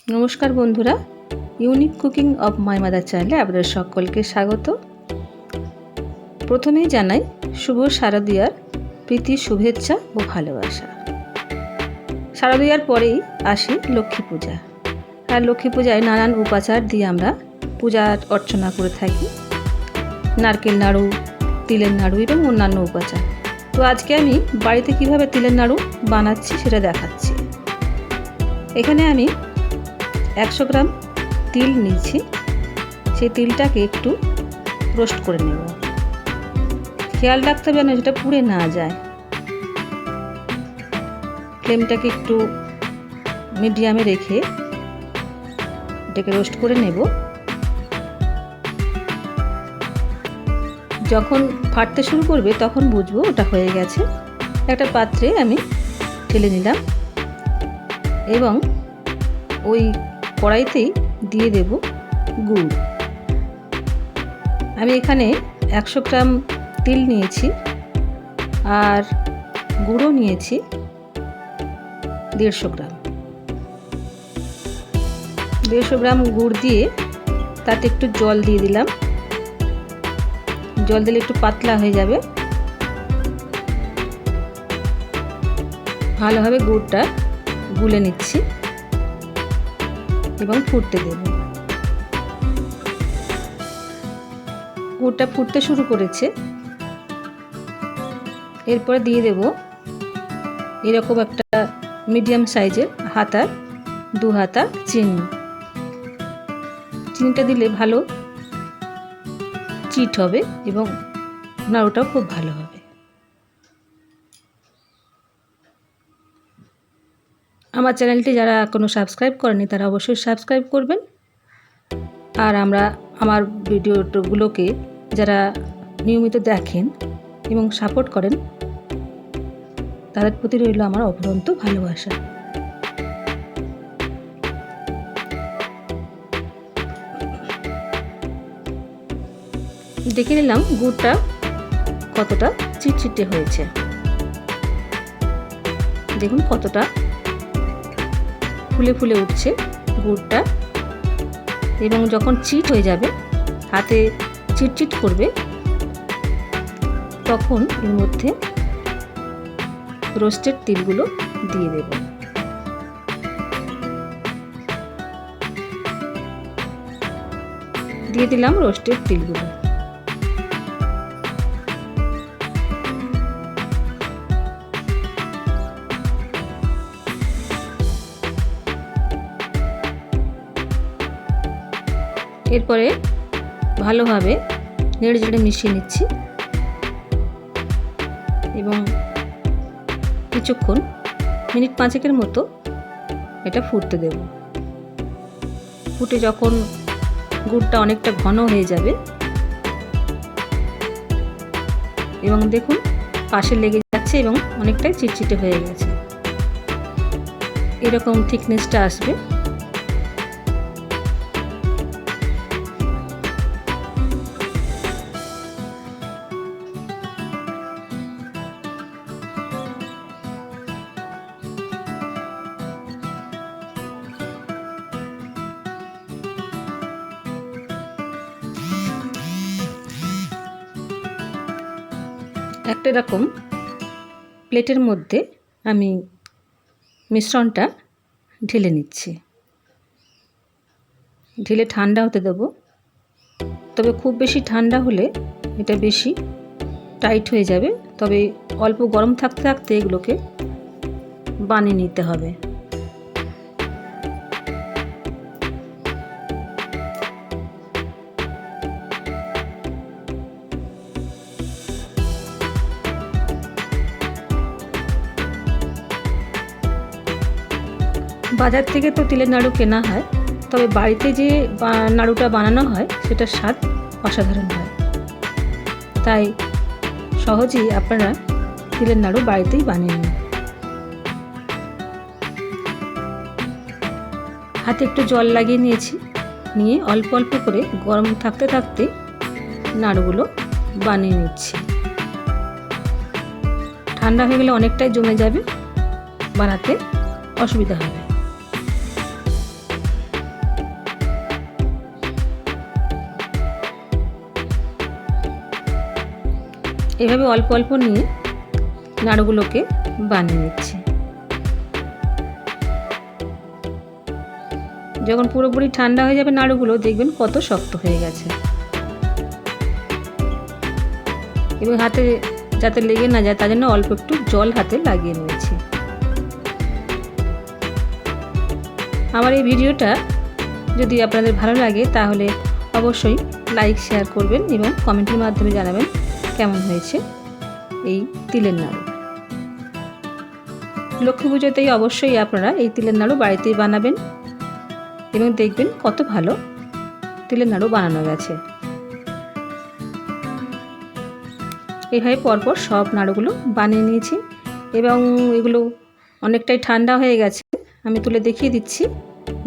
নমস্কার বন্ধুরা, unique cooking of my mother চ্যানেলে আপনাদের সকলকে স্বাগত। প্রথমেই জানাই শুভ শারদীয়ার প্রীতি, শুভেচ্ছা ও ভালোবাসা। শারদীয়ার পরেই আসে লক্ষ্মী পূজা, আর লক্ষ্মী পূজায় নানান উপাচার দিয়ে আমরা পূজা অর্চনা করে থাকি। নারকেল নাড়ু, তিলের নাড়ু এবং অন্যান্য উপাচার। তো আজকে আমি বাড়িতে কিভাবে তিলের নাড়ু বানাচ্ছি সেটা দেখাচ্ছি। এখানে আমি 100 গ্রাম তিল নিয়েছি। সেই তিলটাকে একটু রোস্ট করে নেব। খেয়াল রাখতে হবে যেন সেটা পুড়ে না যায়। ফ্লেমটাকে একটু মিডিয়ামে রেখে এটাকে রোস্ট করে নেব। যখন ফাটতে শুরু করবে তখন বুঝবো ওটা হয়ে গেছে। একটা পাত্রে আমি ঢেলে নিলাম এবং ওই কড়াইতেই দিয়ে দেব গুড়। আমি এখানে 100 গ্রাম তিল নিয়েছি আর গুঁড়ো নিয়েছি 150 গ্রাম। 150 গ্রাম গুড় দিয়ে তাতে একটু জল দিয়ে দিলাম। জল দিলে একটু পাতলা হয়ে যাবে। ভালোভাবে গুড়টা গুলে নিচ্ছি এবং ফুটতে দেব। গুড়টা ফুটতে শুরু করেছে। এরপরে দিয়ে দেব এরকম একটা মিডিয়াম সাইজের হাতার 2 হাতা চিনি। চিনিটা দিলে ভালো চিট হবে এবং নাড়ুটাও খুব ভালো হবে। আমার চ্যানেলটি যারা এখনো সাবস্ক্রাইব করেনি তারা অবশ্যই সাবস্ক্রাইব করবেন। আর আমার ভিডিওগুলোকে যারা নিয়মিত দেখেন এবং সাপোর্ট করেন তাদের প্রতি রইল আমার অফুরন্ত ভালোবাসা। দেখে নিলাম গুড়টা কতটা চিটচিটে হয়েছে। দেখুন কতটা ফুলে ফুলে উঠছে গুড়টা, এবং যখন চিট হয়ে যাবে, হাতে চিটচিট করবে, তখন এর মধ্যে রোস্টেড তিলগুলো দিয়ে দেব। দিয়ে দিলাম রোস্টেড তিলগুলো। এরপরে ভালোভাবে নেড়ে চেড়ে মিশিয়ে নিচ্ছি এবং কিছুক্ষণ মিনিট 5 মতো এটা ফুটতে দেব। ফুটে যখন গুড়টা অনেকটা ঘন হয়ে যাবে এবং দেখুন পাশে লেগে যাচ্ছে এবং অনেকটাই চিটচিটে হয়ে গেছে, এরকম থিকনেসটা আসবে। একটা এরকম প্লেটের মধ্যে আমি মিশ্রণটা ঢেলে নিচ্ছি। ঢেলে ঠান্ডা হতে দেব। তবে খুব বেশি ঠান্ডা হলে এটা বেশি টাইট হয়ে যাবে। তবে অল্প গরম থাকতে থাকতে এগুলোকে বানিয়ে নিতে হবে। বাজার থেকে তো তিলের নাড়ু কেনা হয়, তবে বাড়িতে যে নাড়ুটা বানানো হয় সেটার স্বাদ অসাধারণ হয়। তাই সহজেই আপনারা তিলের নাড়ু বাড়িতেই বানিয়ে নিন। হাতে একটু জল লাগিয়ে নিয়েছি, নিয়ে অল্প অল্প করে গরম থাকতে থাকতে নাড়ুগুলো বানিয়ে নিচ্ছি। ঠান্ডা হয়ে গেলে অনেকটাই জমে যাবে, বানাতে অসুবিধা হবে। এভাবে অল্প অল্প নিয়ে নাড়ুগুলোকে বানিয়ে নিচ্ছি। যখন পুরোপুরি ঠান্ডা হয়ে যাবে নাড়ুগুলো, দেখবেন কত শক্ত হয়ে গেছে। এবং হাতে যাতে লেগে না যায় তার জন্য অল্প একটু জল হাতে লাগিয়ে নিয়েছি। আমার এই ভিডিওটা যদি আপনাদের ভালো লাগে তাহলে অবশ্যই লাইক শেয়ার করবেন এবং কমেন্টের মাধ্যমে জানাবেন কেমন হয়েছে এই তিলের নাড়ু। লক্ষ্মী পুজোতেই অবশ্যই আপনারা এই তিলের নাড়ু বাড়িতেই বানাবেন এবং দেখবেন কত ভালো তিলের নাড়ু বানানো গেছে। এইভাবে পরপর সব নাড়ুগুলো বানিয়ে নিয়েছি এবং এগুলো অনেকটাই ঠান্ডা হয়ে গেছে। আমি তুলে দেখিয়ে দিচ্ছি,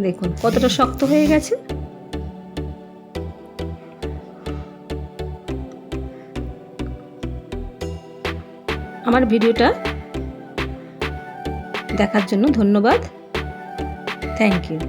দেখুন কতটা শক্ত হয়ে গেছে। আমার ভিডিওটা দেখার জন্য ধন্যবাদ। Thank you.